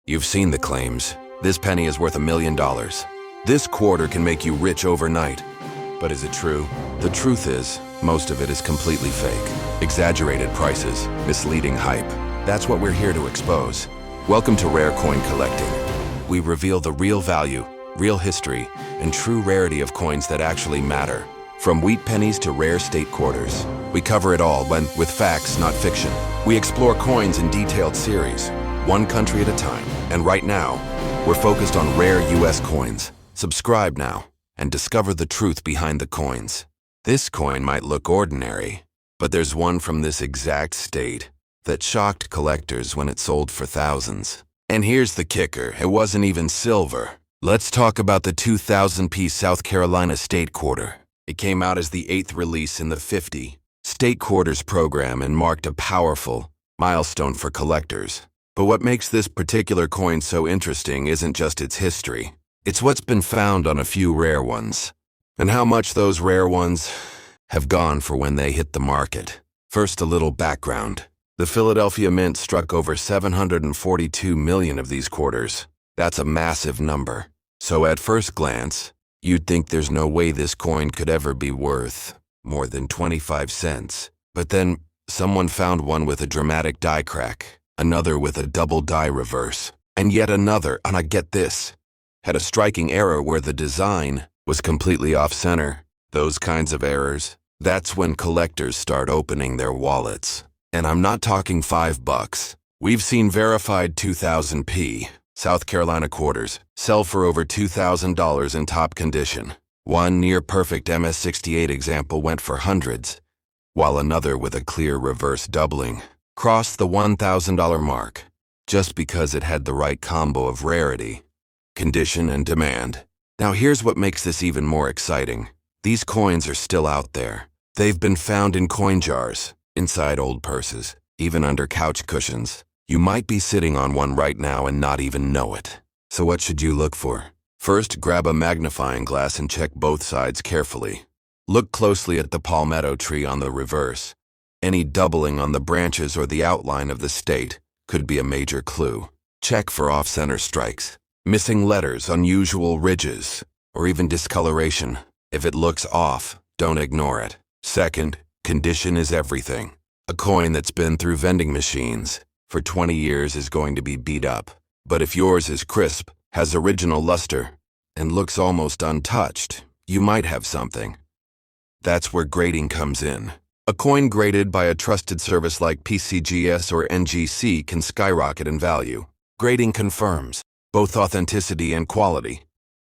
You've seen the claims. This penny is worth $1 million. This quarter can make you rich overnight. But is it true? The truth is, most of it is completely fake. Exaggerated prices, misleading hype. That's what we're here to expose. Welcome to Rare Coin Collecting. We reveal the real value, real history, and true rarity of coins that actually matter. From wheat pennies to rare state quarters. We cover it all with facts, not fiction. We explore coins in detailed series, one country at a time. And right now, we're focused on rare US coins. Subscribe now and discover the truth behind the coins. This coin might look ordinary, but there's one from this exact state that shocked collectors when it sold for thousands. And here's the kicker, it wasn't even silver. Let's talk about the 2000-piece South Carolina State Quarter. It came out as the 8th release in the 50 State Quarters program and marked a powerful milestone for collectors. But what makes this particular coin so interesting isn't just its history. It's what's been found on a few rare ones, and how much those rare ones have gone for when they hit the market. First, a little background. The Philadelphia Mint struck over 742 million of these quarters. That's a massive number. So at first glance, you'd think there's no way this coin could ever be worth more than 25 cents. But then, someone found one with a dramatic die crack, another with a double die reverse, and yet another, and I get this, had a striking error where the design was completely off-center. Those kinds of errors, that's when collectors start opening their wallets. And I'm not talking $5. We've seen verified 2000p South Carolina quarters sell for over $2,000 in top condition. One near-perfect MS-68 example went for hundreds, while another with a clear reverse doubling crossed the $1,000 mark just because it had the right combo of rarity, condition, and demand. Now here's what makes this even more exciting. These coins are still out there. They've been found in coin jars, inside old purses, even under couch cushions. You might be sitting on one right now and not even know it. So what should you look for? First, grab a magnifying glass and check both sides carefully. Look closely at the palmetto tree on the reverse. Any doubling on the branches or the outline of the state could be a major clue. Check for off-center strikes, missing letters, unusual ridges, or even discoloration. If it looks off, don't ignore it. Second, condition is everything. A coin that's been through vending machines for 20 years is going to be beat up. But if yours is crisp, has original luster, and looks almost untouched, you might have something. That's where grading comes in. A coin graded by a trusted service like PCGS or NGC can skyrocket in value. Grading confirms both authenticity and quality,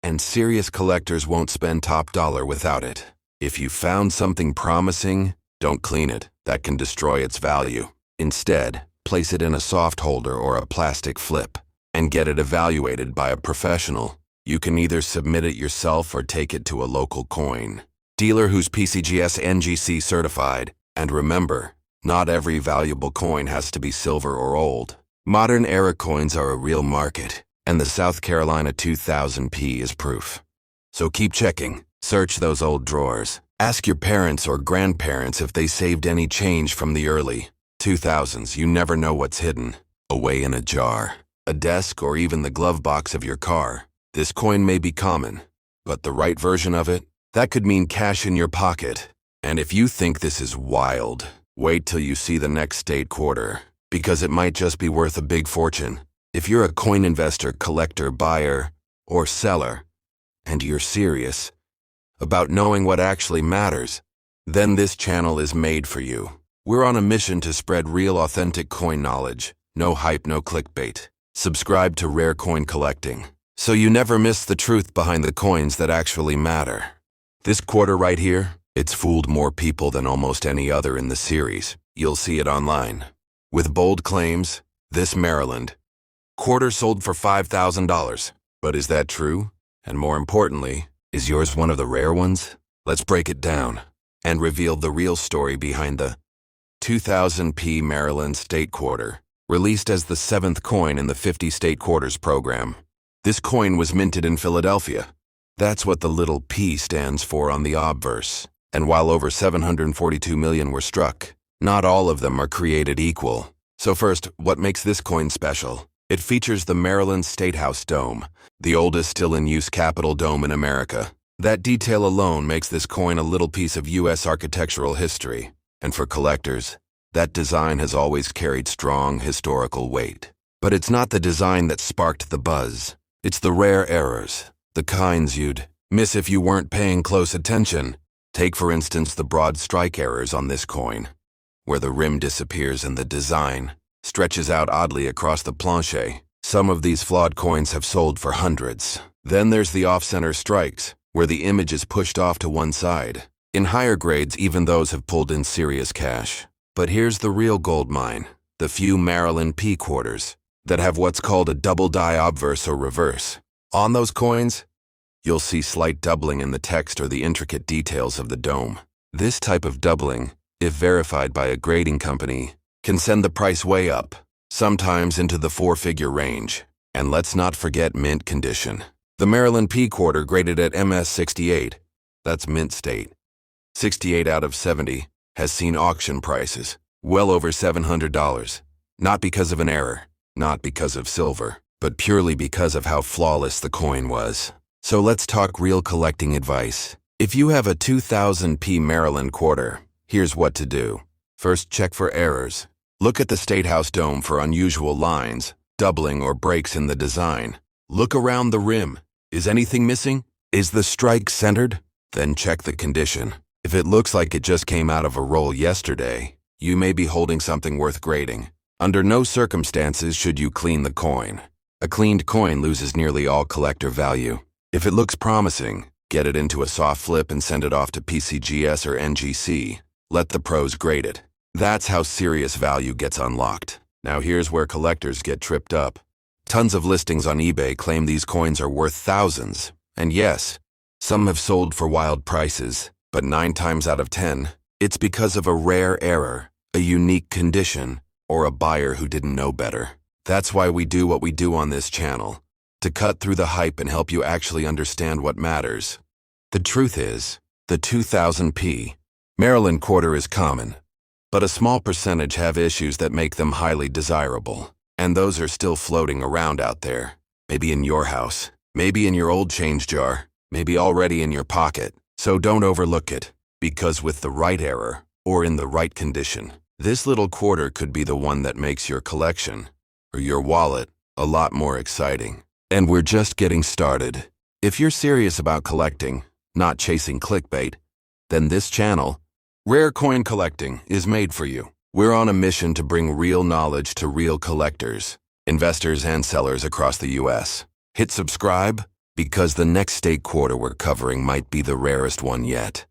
and serious collectors won't spend top dollar without it. If you found something promising, don't clean it. That can destroy its value. Instead, place it in a soft holder or a plastic flip and get it evaluated by a professional. You can either submit it yourself or take it to a local coin dealer who's PCGS NGC certified. And remember, not every valuable coin has to be silver or old. Modern era coins are a real market, and the South Carolina 2000p is proof. So keep checking. Search those old drawers. Ask your parents or grandparents if they saved any change from the early 2000s. You never know what's hidden away in a jar, a desk, or even the glove box of your car. This coin may be common, but the right version of it, that could mean cash in your pocket. And if you think this is wild, wait till you see the next state quarter, because it might just be worth a big fortune. If you're a coin investor, collector, buyer, or seller, and you're serious about knowing what actually matters, then this channel is made for you. We're on a mission to spread real, authentic coin knowledge. No hype, no clickbait. Subscribe to Rare Coin Collecting, so you never miss the truth behind the coins that actually matter. This quarter right here, it's fooled more people than almost any other in the series. You'll see it online. With bold claims, this Maryland quarter sold for $5,000. But is that true? And more importantly, is yours one of the rare ones? Let's break it down and reveal the real story behind the 2000p Maryland State Quarter, released as the 7th coin in the 50 State Quarters program. This coin was minted in Philadelphia. That's what the little P stands for on the obverse. And while over 742 million were struck, not all of them are created equal. So first, what makes this coin special? It features the Maryland State House Dome, the oldest still-in-use Capitol dome in America. That detail alone makes this coin a little piece of U.S. architectural history. And for collectors, that design has always carried strong historical weight. But it's not the design that sparked the buzz. It's the rare errors, the kinds you'd miss if you weren't paying close attention. Take, for instance, the broad strike errors on this coin, where the rim disappears and the design stretches out oddly across the planche. Some of these flawed coins have sold for hundreds. Then there's the off-center strikes, where the image is pushed off to one side. In higher grades, even those have pulled in serious cash. But here's the real gold mine, the few Maryland P quarters that have what's called a double die obverse or reverse. On those coins, you'll see slight doubling in the text or the intricate details of the dome. This type of doubling, if verified by a grading company, can send the price way up, sometimes into the four-figure range. And let's not forget mint condition. The Maryland P quarter graded at MS 68, that's mint state, 68 out of 70, has seen auction prices well over $700. Not because of an error, not because of silver, but purely because of how flawless the coin was. So let's talk real collecting advice. If you have a 2000p Maryland quarter, here's what to do. First, check for errors. Look at the State House Dome for unusual lines, doubling, or breaks in the design. Look around the rim. Is anything missing? Is the strike centered? Then check the condition. If it looks like it just came out of a roll yesterday, you may be holding something worth grading. Under no circumstances should you clean the coin. A cleaned coin loses nearly all collector value. If it looks promising, get it into a soft flip and send it off to PCGS or NGC. Let the pros grade it. That's how serious value gets unlocked. Now here's where collectors get tripped up. Tons of listings on eBay claim these coins are worth thousands. And yes, some have sold for wild prices. But 9 times out of 10, it's because of a rare error, a unique condition, or a buyer who didn't know better. That's why we do what we do on this channel, to cut through the hype and help you actually understand what matters. The truth is, the 2000p Maryland quarter is common, but a small percentage have issues that make them highly desirable. And those are still floating around out there. Maybe in your house, maybe in your old change jar, maybe already in your pocket. So don't overlook it, because with the right error, or in the right condition, this little quarter could be the one that makes your collection, or your wallet, a lot more exciting. And we're just getting started. If you're serious about collecting, not chasing clickbait, then this channel, Rare Coin Collecting, is made for you. We're on a mission to bring real knowledge to real collectors, investors, and sellers across the U.S. Hit subscribe, because the next state quarter we're covering might be the rarest one yet.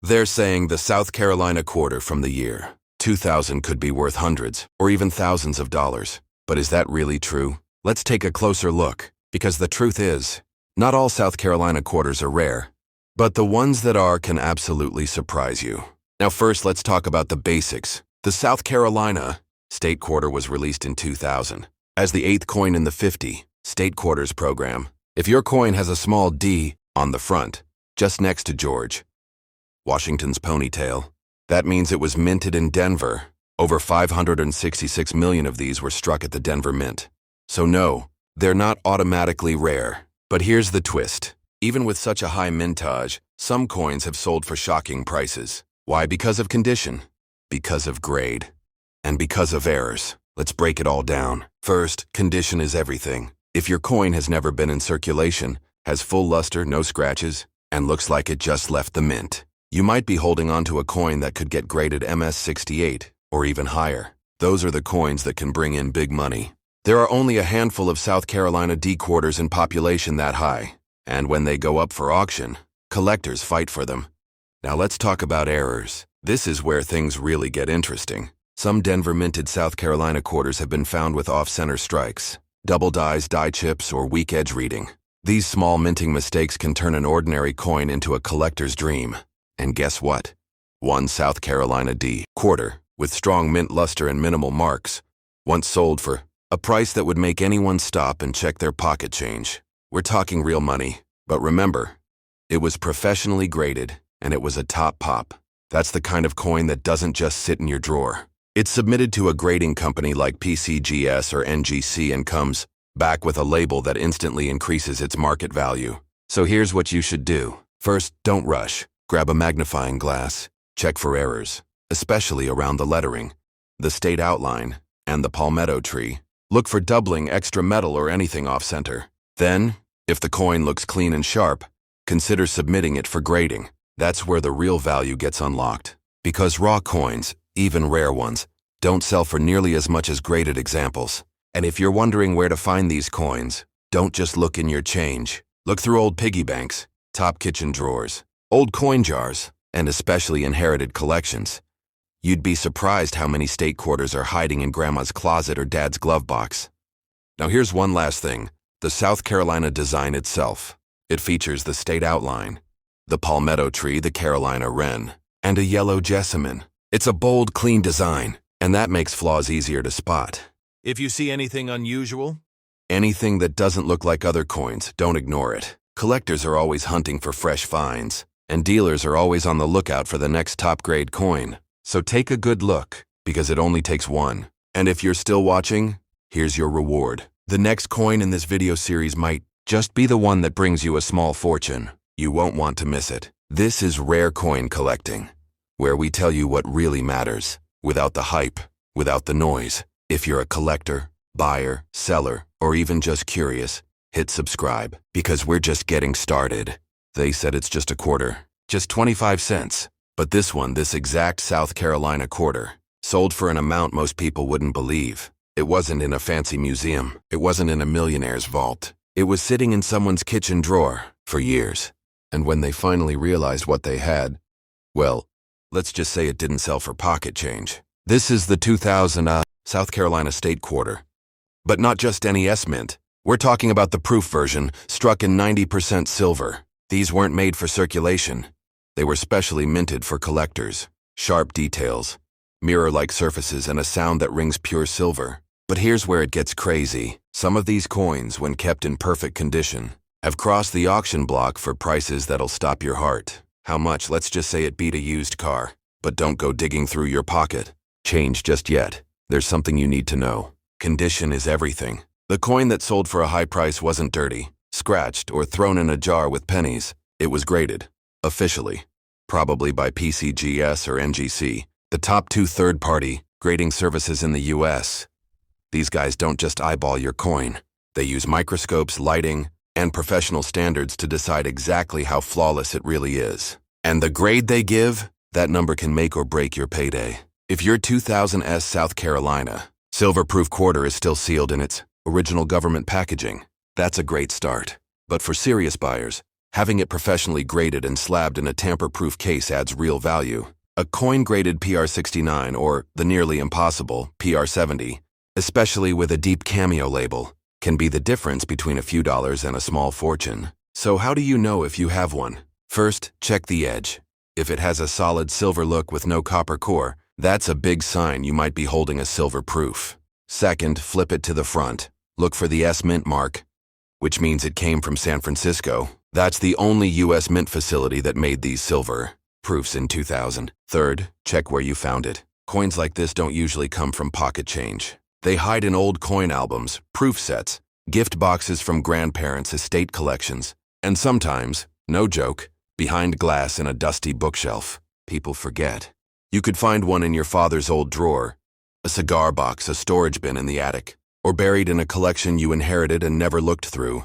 They're saying the South Carolina quarter from the year 2000 could be worth hundreds or even thousands of dollars. But is that really true? Let's take a closer look, because the truth is, not all South Carolina quarters are rare, but the ones that are can absolutely surprise you. Now first, let's talk about the basics. The South Carolina state quarter was released in 2000 as the 8th coin in the 50 state quarters program. If your coin has a small D on the front, just next to George Washington's ponytail, that means it was minted in Denver. Over 566 million of these were struck at the Denver Mint. So no, they're not automatically rare. But here's the twist. Even with such a high mintage, some coins have sold for shocking prices. Why? Because of condition, because of grade, and because of errors. Let's break it all down. First, condition is everything. If your coin has never been in circulation, has full luster, no scratches, and looks like it just left the mint, you might be holding on to a coin that could get graded MS 68 or even higher. Those are the coins that can bring in big money. There are only a handful of South Carolina D quarters in population that high, and when they go up for auction, collectors fight for them. Now let's talk about errors. This is where things really get interesting. Some Denver minted South Carolina quarters have been found with off-center strikes, double dies, die chips, or weak edge reading. These small minting mistakes can turn an ordinary coin into a collector's dream. And guess what? One South Carolina D quarter, with strong mint luster and minimal marks, once sold for a price that would make anyone stop and check their pocket change. We're talking real money. But remember, it was professionally graded, and it was a top pop. That's the kind of coin that doesn't just sit in your drawer. It's submitted to a grading company like PCGS or NGC and comes back with a label that instantly increases its market value. So here's what you should do. First, don't rush. Grab a magnifying glass. Check for errors, especially around the lettering, the state outline, and the palmetto tree. Look for doubling, extra metal, or anything off-center. Then, if the coin looks clean and sharp, consider submitting it for grading. That's where the real value gets unlocked. Because raw coins, even rare ones, don't sell for nearly as much as graded examples. And if you're wondering where to find these coins, don't just look in your change. Look through old piggy banks, top kitchen drawers, old coin jars, and especially inherited collections. You'd be surprised how many state quarters are hiding in grandma's closet or dad's glove box. Now here's one last thing. The South Carolina design itself. It features the state outline, the palmetto tree, the Carolina wren, and a yellow jessamine. It's a bold, clean design, and that makes flaws easier to spot. If you see anything unusual, anything that doesn't look like other coins, don't ignore it. Collectors are always hunting for fresh finds, and dealers are always on the lookout for the next top-grade coin. So take a good look, because it only takes one. And if you're still watching, here's your reward. The next coin in this video series might just be the one that brings you a small fortune. You won't want to miss it. This is Rare Coin Collecting, where we tell you what really matters, without the hype, without the noise. If you're a collector, buyer, seller, or even just curious, hit subscribe, because we're just getting started. They said it's just a quarter, just 25 cents. But this one, this exact South Carolina quarter, sold for an amount most people wouldn't believe. It wasn't in a fancy museum. It wasn't in a millionaire's vault. It was sitting in someone's kitchen drawer for years. And when they finally realized what they had, well, let's just say it didn't sell for pocket change. This is the 2000 South Carolina State Quarter. But not just any S-mint. We're talking about the proof version, struck in 90% silver. These weren't made for circulation. They were specially minted for collectors. Sharp details, mirror-like surfaces, and a sound that rings pure silver. But here's where it gets crazy. Some of these coins, when kept in perfect condition, have crossed the auction block for prices that'll stop your heart. How much? Let's just say it beat a used car. But don't go digging through your pocket change just yet. There's something you need to know. Condition is everything. The coin that sold for a high price wasn't dirty, scratched, or thrown in a jar with pennies. It was graded, officially, probably by PCGS or NGC, the top two third-party grading services in the US. These guys don't just eyeball your coin. They use microscopes, lighting, and professional standards to decide exactly how flawless it really is. And the grade they give, that number can make or break your payday. If your 2000S South Carolina silver-proof quarter is still sealed in its original government packaging, that's a great start. But for serious buyers, having it professionally graded and slabbed in a tamper-proof case adds real value. A coin-graded PR69 or the nearly impossible PR70, especially with a deep cameo label, can be the difference between a few dollars and a small fortune. So how do you know if you have one? First, check the edge. If it has a solid silver look with no copper core, that's a big sign you might be holding a silver proof. Second, flip it to the front. Look for the S mint mark, which means it came from San Francisco. That's the only US mint facility that made these silver proofs in 2000. Third, check where you found it. Coins like this don't usually come from pocket change. They hide in old coin albums, proof sets, gift boxes from grandparents' estate collections, and sometimes, no joke, behind glass in a dusty bookshelf. People forget. You could find one in your father's old drawer, a cigar box, a storage bin in the attic, or buried in a collection you inherited and never looked through.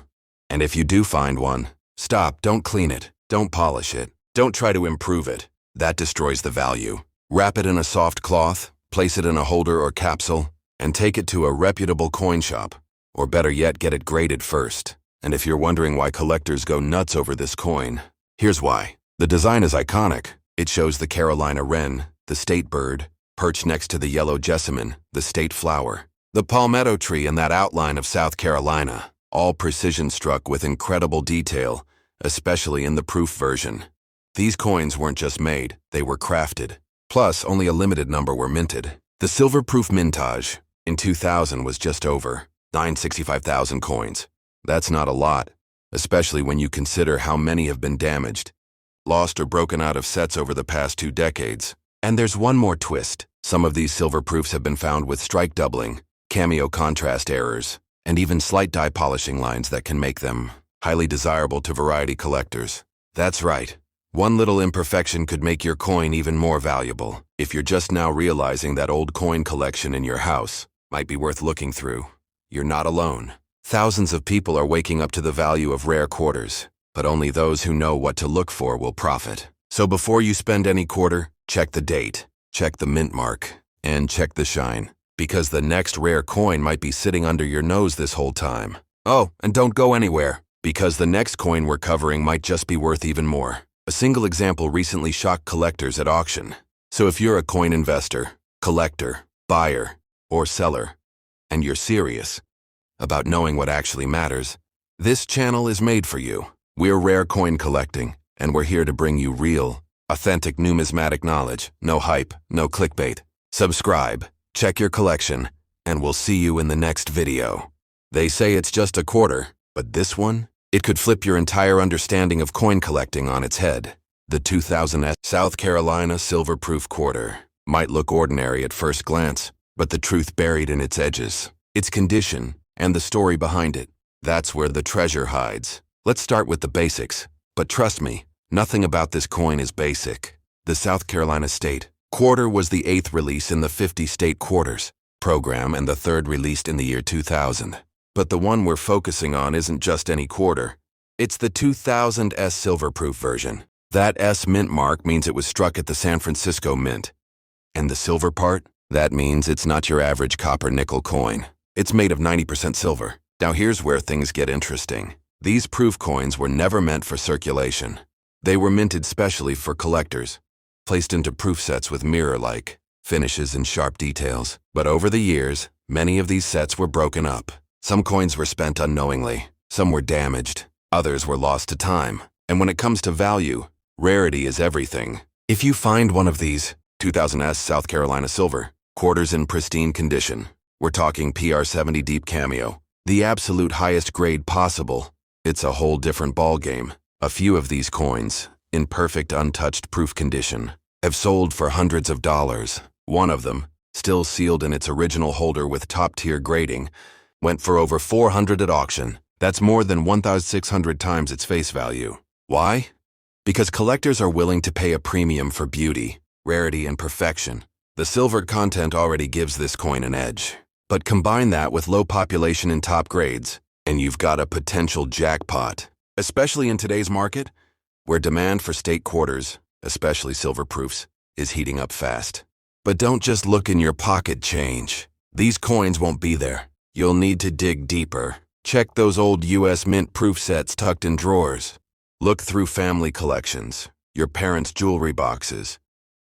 And if you do find one, stop, don't clean it, don't polish it, don't try to improve it. That destroys the value. Wrap it in a soft cloth, place it in a holder or capsule, and take it to a reputable coin shop. Or better yet, get it graded first. And if you're wondering why collectors go nuts over this coin, here's why. The design is iconic. It shows the Carolina wren, the state bird, perched next to the yellow jessamine, the state flower, the palmetto tree, and that outline of South Carolina, all precision struck with incredible detail, especially in the proof version. These coins weren't just made, they were crafted. Plus, only a limited number were minted. The silver-proof mintage in 2000 was just over 965,000 coins. That's not a lot, especially when you consider how many have been damaged, lost, or broken out of sets over the past 2 decades. And there's one more twist. Some of these silver proofs have been found with strike doubling, cameo contrast errors, and even slight dye polishing lines that can make them highly desirable to variety collectors. That's right. One little imperfection could make your coin even more valuable. If you're just now realizing that old coin collection in your house might be worth looking through, you're not alone. Thousands of people are waking up to the value of rare quarters, but only those who know what to look for will profit. So before you spend any quarter, check the date, check the mint mark, and check the shine, because the next rare coin might be sitting under your nose this whole time. Oh, and don't go anywhere, because the next coin we're covering might just be worth even more. A single example recently shocked collectors at auction. So if you're a coin investor, collector, buyer, or seller, and you're serious about knowing what actually matters, this channel is made for you. We're Rare Coin Collecting, and we're here to bring you real, authentic numismatic knowledge. No hype, no clickbait. Subscribe, check your collection, and we'll see you in the next video. They say it's just a quarter, but this one? It could flip your entire understanding of coin collecting on its head. The 2000 South Carolina Silver Proof Quarter might look ordinary at first glance, but the truth buried in its edges, its condition, and the story behind it, that's where the treasure hides. Let's start with the basics, but trust me, nothing about this coin is basic. The South Carolina State Quarter was the 8th release in the 50 state quarters program and the 3rd released in the year 2000. But the one we're focusing on isn't just any quarter. It's the 2000 S Silver Proof version. That S mint mark means it was struck at the San Francisco Mint. And the silver part? That means it's not your average copper nickel coin. It's made of 90% silver. Now here's where things get interesting. These proof coins were never meant for circulation. They were minted specially for collectors, placed into proof sets with mirror-like finishes and sharp details. But over the years, many of these sets were broken up. Some coins were spent unknowingly, some were damaged, others were lost to time. And when it comes to value, rarity is everything. If you find one of these 2000 S South Carolina Silver quarters in pristine condition, we're talking PR70 deep cameo, the absolute highest grade possible, it's a whole different ballgame. A few of these coins, in perfect untouched proof condition, have sold for hundreds of dollars. One of them, still sealed in its original holder with top-tier grading, went for over $400 at auction. That's more than 1,600 times its face value. Why? Because collectors are willing to pay a premium for beauty, rarity, and perfection. The silver content already gives this coin an edge. But combine that with low population in top grades, and you've got a potential jackpot. Especially in today's market, where demand for state quarters, especially silver proofs, is heating up fast. But don't just look in your pocket change. These coins won't be there. You'll need to dig deeper. Check those old U.S. Mint proof sets tucked in drawers. Look through family collections, your parents' jewelry boxes,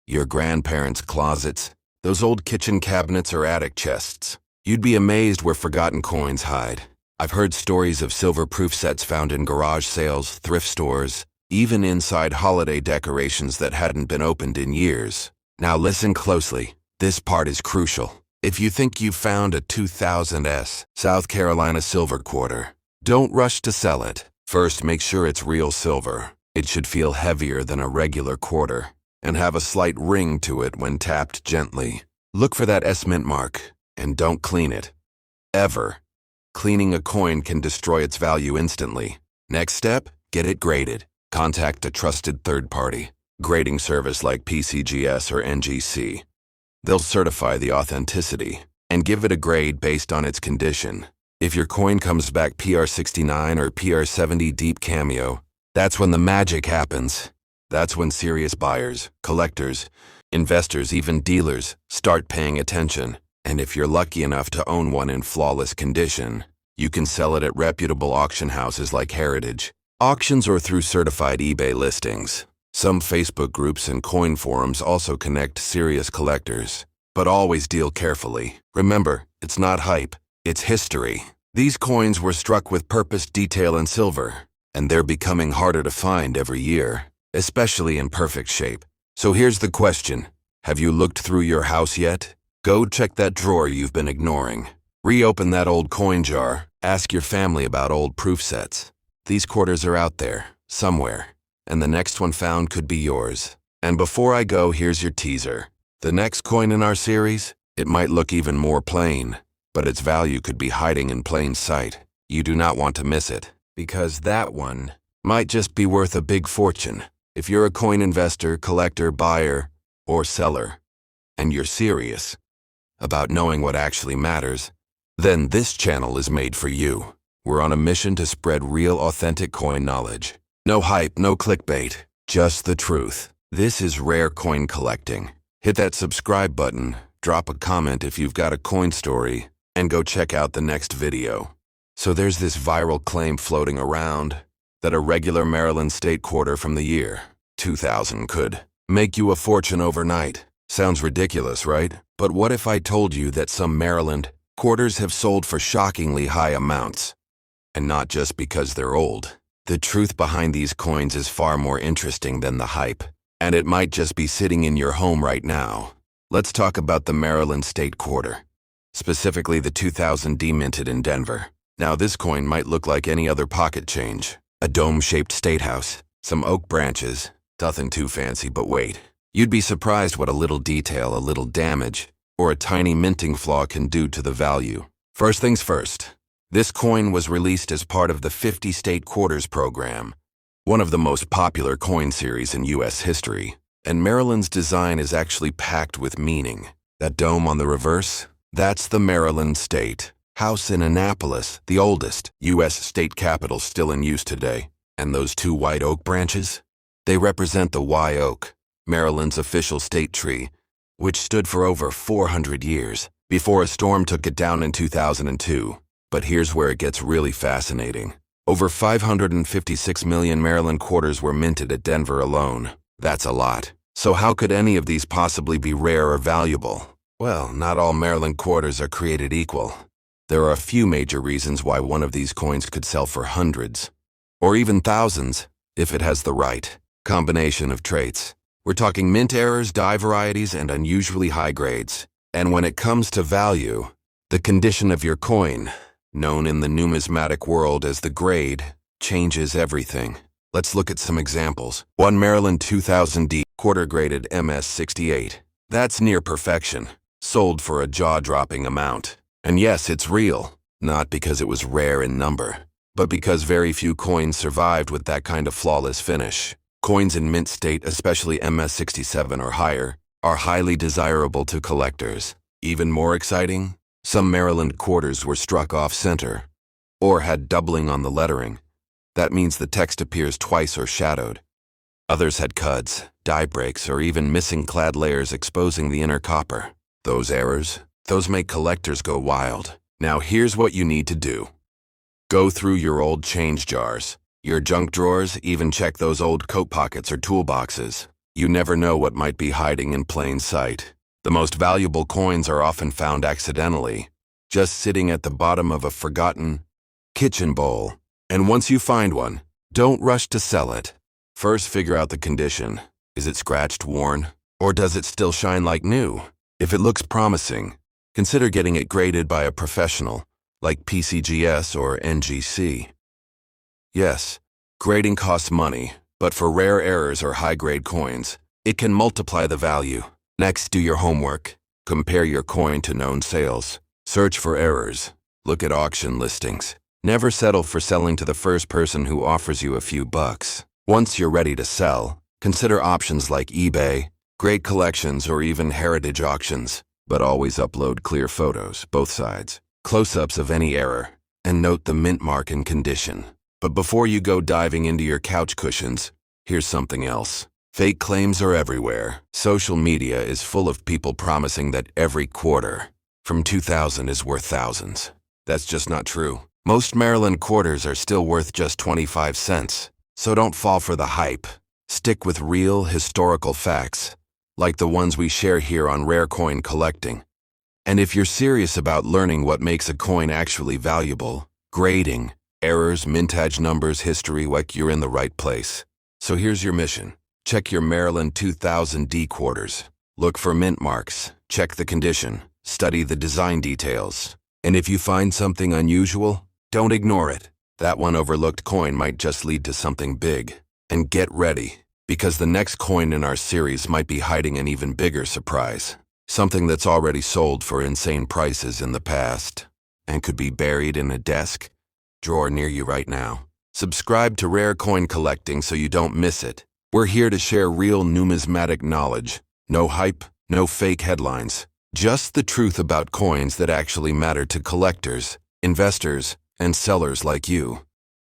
your grandparents' closets, those old kitchen cabinets or attic chests. You'd be amazed where forgotten coins hide. I've heard stories of silver proof sets found in garage sales, thrift stores, even inside holiday decorations that hadn't been opened in years. Now listen closely. This part is crucial. If you think you've found a 2000 S South Carolina silver quarter, don't rush to sell it. First, make sure it's real silver. It should feel heavier than a regular quarter and have a slight ring to it when tapped gently. Look for that S mint mark and don't clean it. Ever. Cleaning a coin can destroy its value instantly. Next step, get it graded. Contact a trusted third-party grading service like PCGS or NGC. They'll certify the authenticity and give it a grade based on its condition. If your coin comes back PR69 or PR70 deep cameo, that's when the magic happens. That's when serious buyers, collectors, investors, even dealers start paying attention. And if you're lucky enough to own one in flawless condition, you can sell it at reputable auction houses like Heritage Auctions or through certified eBay listings. Some Facebook groups and coin forums also connect serious collectors, but always deal carefully. Remember, it's not hype, it's history. These coins were struck with purpose, detail, and silver, and they're becoming harder to find every year, especially in perfect shape. So here's the question. Have you looked through your house yet? Go check that drawer you've been ignoring. Reopen that old coin jar. Ask your family about old proof sets. These quarters are out there, somewhere, and the next one found could be yours. And before I go, here's your teaser. The next coin in our series, it might look even more plain, but its value could be hiding in plain sight. You do not want to miss it, because that one might just be worth a big fortune. If you're a coin investor, collector, buyer, or seller, and you're serious about knowing what actually matters, then this channel is made for you. We're on a mission to spread real, authentic coin knowledge. No hype, no clickbait, just the truth. This is Rare Coin Collecting. Hit that subscribe button, drop a comment if you've got a coin story, and go check out the next video. So there's this viral claim floating around that a regular Maryland state quarter from the year 2000 could make you a fortune overnight. Sounds ridiculous, right? But what if I told you that some Maryland quarters have sold for shockingly high amounts? And not just because they're old. The truth behind these coins is far more interesting than the hype, and it might just be sitting in your home right now. Let's talk about the Maryland state quarter, specifically the 2000 minted in Denver. Now this coin might look like any other pocket change. A dome-shaped state house, some oak branches, nothing too fancy, but wait. You'd be surprised what a little detail, a little damage, or a tiny minting flaw can do to the value. First things first, this coin was released as part of the 50 State Quarters program, one of the most popular coin series in U.S. history. And Maryland's design is actually packed with meaning. That dome on the reverse, that's the Maryland State House in Annapolis, the oldest U.S. state capital still in use today. And those two white oak branches? They represent the Y oak, Maryland's official state tree, which stood for over 400 years before a storm took it down in 2002. But here's where it gets really fascinating. Over 556 million Maryland quarters were minted at Denver alone. That's a lot. So how could any of these possibly be rare or valuable? Well, not all Maryland quarters are created equal. There are a few major reasons why one of these coins could sell for hundreds, or even thousands, if it has the right combination of traits. We're talking mint errors, die varieties, and unusually high grades. And when it comes to value, the condition of your coin, known in the numismatic world as the grade, changes everything. Let's look at some examples. One Maryland 2000D, quarter graded MS68. That's near perfection. Sold for a jaw-dropping amount. And yes, it's real. Not because it was rare in number, but because very few coins survived with that kind of flawless finish. Coins in mint state, especially MS67 or higher, are highly desirable to collectors. Even more exciting, some Maryland quarters were struck off-center, or had doubling on the lettering. That means the text appears twice or shadowed. Others had cuds, die breaks, or even missing clad layers exposing the inner copper. Those errors, those make collectors go wild. Now here's what you need to do. Go through your old change jars, your junk drawers, even check those old coat pockets or toolboxes. You never know what might be hiding in plain sight. The most valuable coins are often found accidentally, just sitting at the bottom of a forgotten kitchen bowl. And once you find one, don't rush to sell it. First, figure out the condition. Is it scratched, worn, or does it still shine like new? If it looks promising, consider getting it graded by a professional, like PCGS or NGC. Yes, grading costs money, but for rare errors or high-grade coins, it can multiply the value. Next, do your homework. Compare your coin to known sales. Search for errors. Look at auction listings. Never settle for selling to the first person who offers you a few bucks. Once you're ready to sell, consider options like eBay, great collections, or even heritage auctions. But always upload clear photos, both sides, close-ups of any error, and note the mint mark and condition. But before you go diving into your couch cushions, here's something else. Fake claims are everywhere. Social media is full of people promising that every quarter from 2000 is worth thousands. That's just not true. Most Maryland quarters are still worth just 25 cents. So don't fall for the hype. Stick with real historical facts, like the ones we share here on Rare Coin Collecting. And if you're serious about learning what makes a coin actually valuable, grading, errors, mintage numbers, history, like, you're in the right place. So here's your mission. Check your Maryland 2000D quarters. Look for mint marks, check the condition, study the design details. And if you find something unusual, don't ignore it. That one overlooked coin might just lead to something big. And get ready. Because the next coin in our series might be hiding an even bigger surprise. Something that's already sold for insane prices in the past, and could be buried in a desk, drawer near you right now. Subscribe to Rare Coin Collecting so you don't miss it. We're here to share real numismatic knowledge. No hype, no fake headlines. Just the truth about coins that actually matter to collectors, investors, and sellers like you.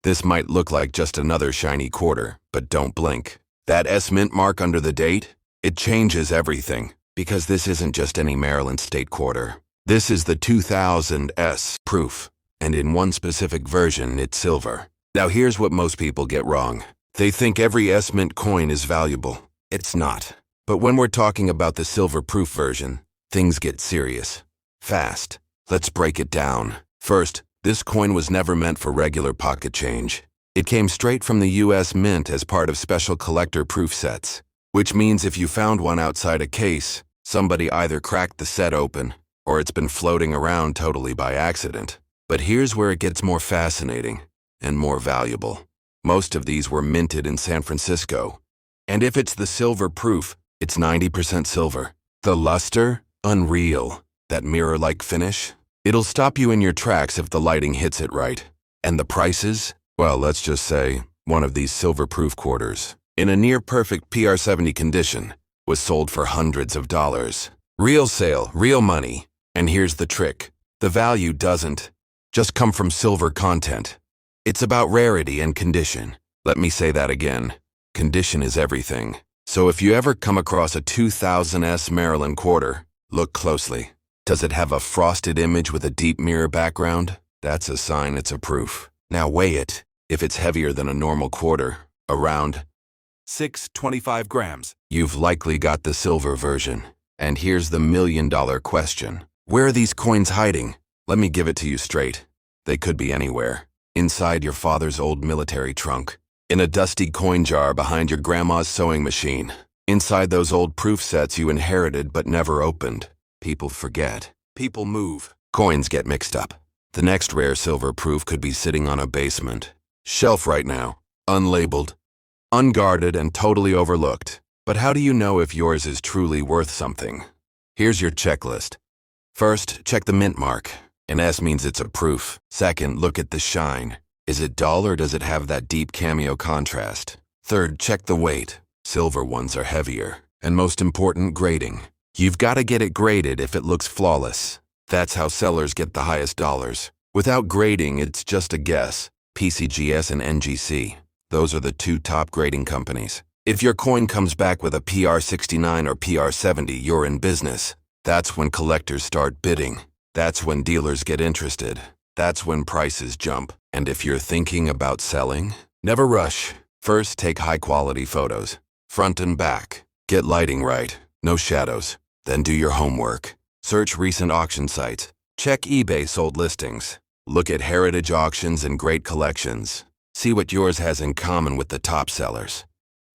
This might look like just another shiny quarter, but don't blink. That S mint mark under the date? It changes everything, because this isn't just any Maryland state quarter. This is the 2000 S proof, and in one specific version, it's silver. Now here's what most people get wrong. They think every S mint coin is valuable. It's not. But when we're talking about the silver proof version, things get serious. Fast. Let's break it down. First, this coin was never meant for regular pocket change. It came straight from the US Mint as part of special collector proof sets, which means if you found one outside a case, somebody either cracked the set open or it's been floating around totally by accident. But here's where it gets more fascinating and more valuable. Most of these were minted in San Francisco. And if it's the silver proof, it's 90% silver. The luster? Unreal. That mirror-like finish? It'll stop you in your tracks if the lighting hits it right. And the prices? Well, let's just say one of these silver-proof quarters, in a near-perfect PR70 condition, was sold for hundreds of dollars. Real sale, real money. And here's the trick. The value doesn't just come from silver content. It's about rarity and condition. Let me say that again. Condition is everything. So if you ever come across a 2000S Maryland quarter, look closely. Does it have a frosted image with a deep mirror background? That's a sign it's a proof. Now weigh it. If it's heavier than a normal quarter, around 625 grams, you've likely got the silver version. And here's the million-dollar question. Where are these coins hiding? Let me give it to you straight. They could be anywhere. Inside your father's old military trunk. In a dusty coin jar behind your grandma's sewing machine. Inside those old proof sets you inherited but never opened. People forget. People move. Coins get mixed up. The next rare silver proof could be sitting on a basement shelf right now, unlabeled, unguarded, and totally overlooked. But how do you know if yours is truly worth something? Here's your checklist. First, check the mint mark. An S means it's a proof. Second, look at the shine. Is it dull or does it have that deep cameo contrast? Third, check the weight. Silver ones are heavier. And most important, grading. You've got to get it graded if it looks flawless. That's how sellers get the highest dollars. Without grading, it's just a guess. PCGS and NGC. Those are the two top grading companies. If your coin comes back with a PR69 or PR70, you're in business. That's when collectors start bidding. That's when dealers get interested. That's when prices jump. And if you're thinking about selling, never rush. First, take high-quality photos, front and back. Get lighting right, no shadows. Then do your homework. Search recent auction sites. Check eBay sold listings. Look at heritage auctions and great collections. See what yours has in common with the top sellers.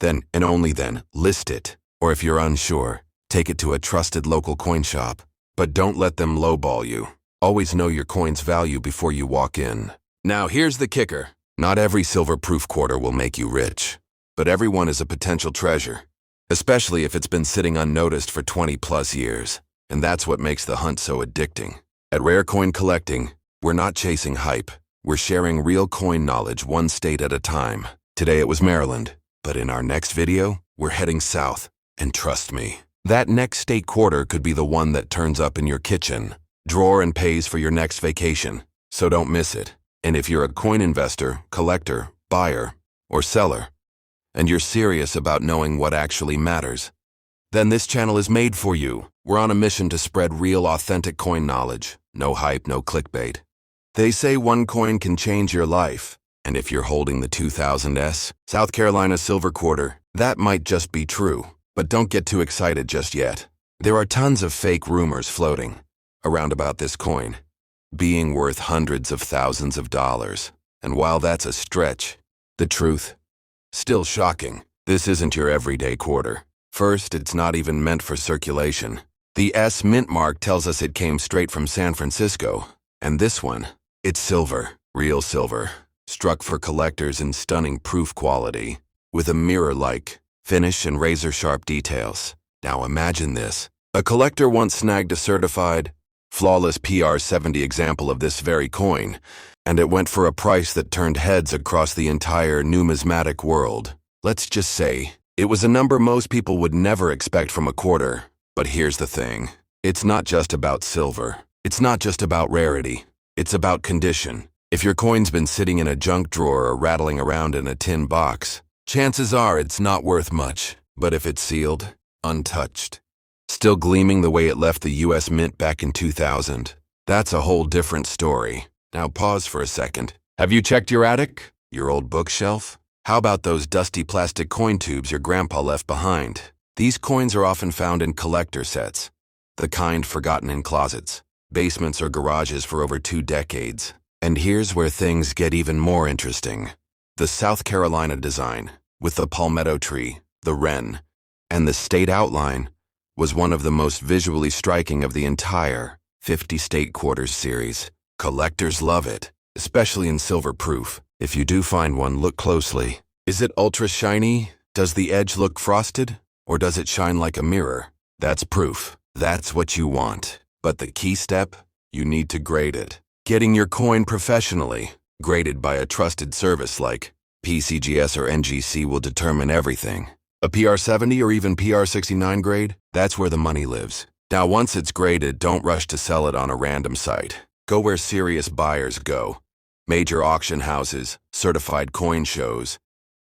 Then, and only then, list it. Or if you're unsure, take it to a trusted local coin shop. But don't let them lowball you. Always know your coin's value before you walk in. Now here's the kicker. Not every silver-proof quarter will make you rich. But everyone is a potential treasure. Especially if it's been sitting unnoticed for 20+ years. And that's what makes the hunt so addicting. At Rare Coin Collecting, we're not chasing hype. We're sharing real coin knowledge one state at a time. Today it was Maryland. But in our next video, we're heading south. And trust me, that next state quarter could be the one that turns up in your kitchen, drawer, and pays for your next vacation. So don't miss it. And if you're a coin investor, collector, buyer, or seller, and you're serious about knowing what actually matters, then this channel is made for you. We're on a mission to spread real, authentic coin knowledge. No hype, no clickbait. They say one coin can change your life. And if you're holding the 2000S, South Carolina silver quarter, that might just be true. But don't get too excited just yet. There are tons of fake rumors floating around about this coin being worth hundreds of thousands of dollars. And while that's a stretch, the truth, still shocking. This isn't your everyday quarter. First, it's not even meant for circulation. The S mint mark tells us it came straight from San Francisco. And this one, it's silver, real silver, struck for collectors in stunning proof quality, with a mirror-like finish, and razor-sharp details. Now imagine this. A collector once snagged a certified, flawless PR70 example of this very coin, and it went for a price that turned heads across the entire numismatic world. Let's just say, it was a number most people would never expect from a quarter. But here's the thing. It's not just about silver. It's not just about rarity. It's about condition. If your coin's been sitting in a junk drawer or rattling around in a tin box, chances are it's not worth much. But if it's sealed, untouched, still gleaming the way it left the US Mint back in 2000, that's a whole different story. Now pause for a second. Have you checked your attic? Your old bookshelf? How about those dusty plastic coin tubes your grandpa left behind? These coins are often found in collector sets, the kind forgotten in closets, basements, or garages for over 2 decades. And here's where things get even more interesting. The South Carolina design, with the palmetto tree, the wren, and the state outline, was one of the most visually striking of the entire 50 State Quarters series. Collectors love it, especially in silver proof. If you do find one, look closely. Is it ultra shiny? Does the edge look frosted? Or does it shine like a mirror? That's proof. That's what you want. But the key step? You need to grade it. Getting your coin professionally, graded by a trusted service like PCGS or NGC, will determine everything. A PR70 or even PR69 grade? That's where the money lives. Now once it's graded, don't rush to sell it on a random site. Go where serious buyers go. Major auction houses, certified coin shows,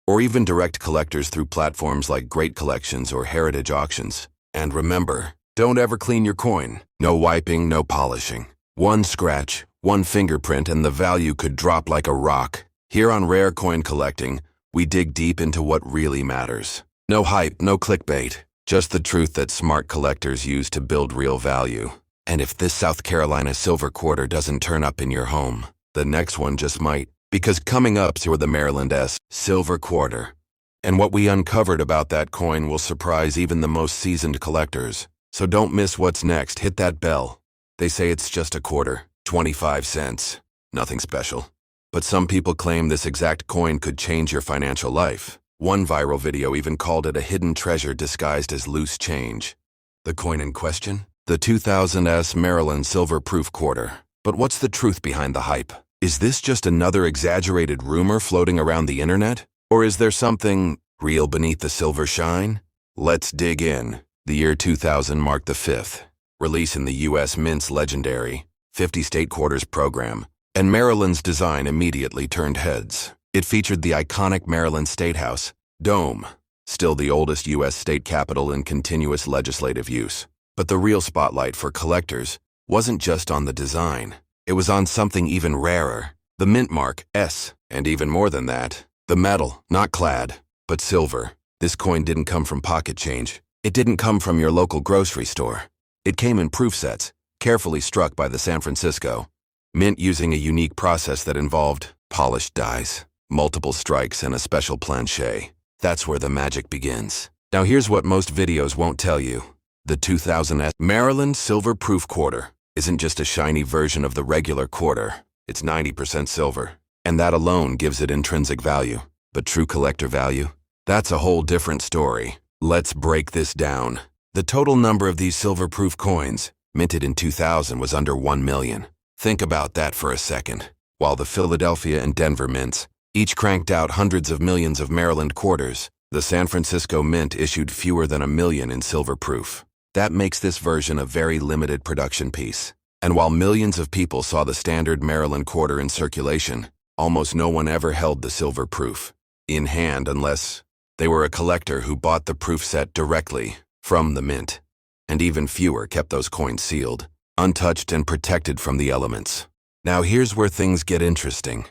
or even direct collectors through platforms like Great Collections or Heritage Auctions. And remember, don't ever clean your coin. No wiping, no polishing. One scratch, one fingerprint, and the value could drop like a rock. Here on Rare Coin Collecting, we dig deep into what really matters. No hype, no clickbait, just the truth that smart collectors use to build real value. And if this South Carolina silver quarter doesn't turn up in your home, the next one just might. Because coming up to the Maryland S silver quarter. And what we uncovered about that coin will surprise even the most seasoned collectors. So don't miss what's next. Hit that bell. They say it's just a quarter, 25 cents. Nothing special. But some people claim this exact coin could change your financial life. One viral video even called it a hidden treasure disguised as loose change. The coin in question? The 2000s Maryland silver proof quarter. But what's the truth behind the hype? Is this just another exaggerated rumor floating around the internet? Or is there something real beneath the silver shine? Let's dig in. The year 2000 marked the 5th release in the US Mint's legendary 50 State Quarters program, and Maryland's design immediately turned heads. It featured the iconic Maryland State House dome, still the oldest US state capitol in continuous legislative use. But the real spotlight for collectors wasn't just on the design. It was on something even rarer, the mint mark S, and even more than that, the metal, not clad, but silver. This coin didn't come from pocket change. It didn't come from your local grocery store. It came in proof sets, carefully struck by the San Francisco Mint using a unique process that involved polished dies, multiple strikes, and a special planche. That's where the magic begins. Now here's what most videos won't tell you. The 2000 Maryland silver proof quarter isn't just a shiny version of the regular quarter. It's 90% silver, and that alone gives it intrinsic value. But true collector value? That's a whole different story. Let's break this down. The total number of these silver-proof coins, minted in 2000, was under 1 million. Think about that for a second. While the Philadelphia and Denver mints each cranked out hundreds of millions of Maryland quarters, the San Francisco Mint issued fewer than 1 million in silver proof. That makes this version a very limited production piece. And while millions of people saw the standard Maryland quarter in circulation, almost no one ever held the silver proof in hand unless they were a collector who bought the proof set directly from the mint. And even fewer kept those coins sealed, untouched, and protected from the elements. Now here's where things get interesting.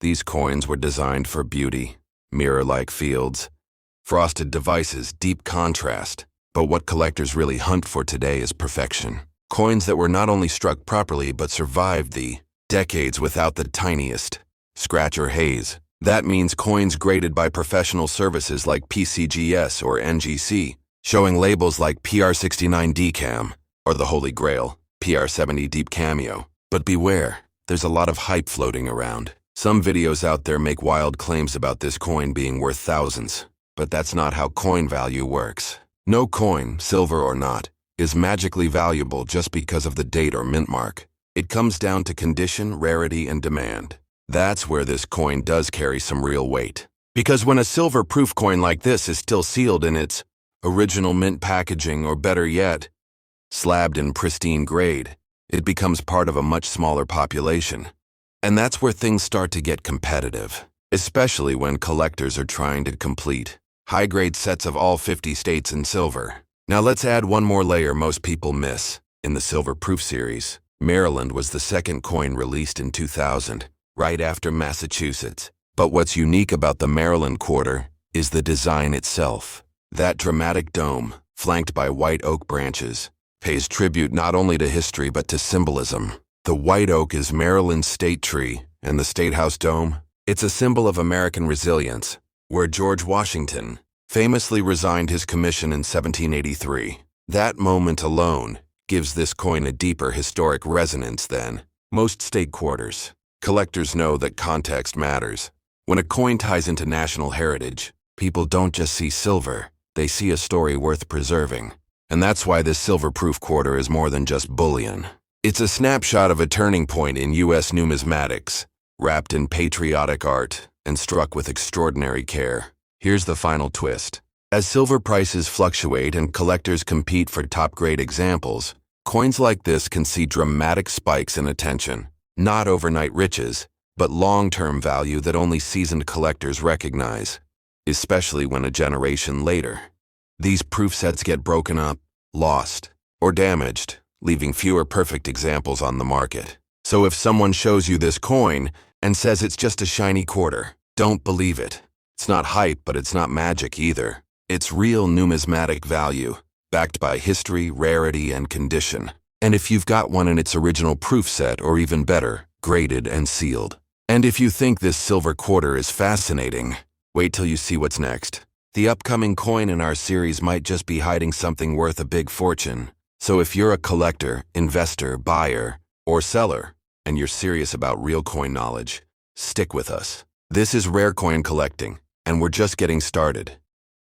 These coins were designed for beauty, mirror-like fields, frosted devices, deep contrast. But what collectors really hunt for today is perfection. Coins that were not only struck properly but survived the decades without the tiniest scratch or haze. That means coins graded by professional services like PCGS or NGC, showing labels like PR69 DCAM or the Holy Grail, PR70 Deep Cameo. But beware, there's a lot of hype floating around. Some videos out there make wild claims about this coin being worth thousands. But that's not how coin value works. No coin, silver or not, is magically valuable just because of the date or mint mark. It comes down to condition, rarity, and demand. That's where this coin does carry some real weight. Because when a silver-proof coin like this is still sealed in its original mint packaging, or better yet, slabbed in pristine grade, it becomes part of a much smaller population. And that's where things start to get competitive, especially when collectors are trying to complete high-grade sets of all 50 states in silver. Now let's add one more layer most people miss. In the Silver Proof series, Maryland was the second coin released in 2000, right after Massachusetts. But what's unique about the Maryland quarter is the design itself. That dramatic dome, flanked by white oak branches, pays tribute not only to history but to symbolism. The white oak is Maryland's state tree, and the State House dome, it's a symbol of American resilience, where George Washington famously resigned his commission in 1783. That moment alone gives this coin a deeper historic resonance than most state quarters. Collectors know that context matters. When a coin ties into national heritage, people don't just see silver, they see a story worth preserving. And that's why this silver-proof quarter is more than just bullion. It's a snapshot of a turning point in U.S. numismatics, wrapped in patriotic art and struck with extraordinary care. Here's the final twist. As silver prices fluctuate and collectors compete for top-grade examples, coins like this can see dramatic spikes in attention. Not overnight riches, but long-term value that only seasoned collectors recognize, especially when a generation later, these proof sets get broken up, lost, or damaged, leaving fewer perfect examples on the market. So if someone shows you this coin and says it's just a shiny quarter, don't believe it. It's not hype, but it's not magic either. It's real numismatic value, backed by history, rarity, and condition. And if you've got one in its original proof set, or even better, graded and sealed. And if you think this silver quarter is fascinating, wait till you see what's next. The upcoming coin in our series might just be hiding something worth a big fortune. So if you're a collector, investor, buyer, or seller, and you're serious about real coin knowledge, stick with us. This is Rare Coin Collecting, and we're just getting started.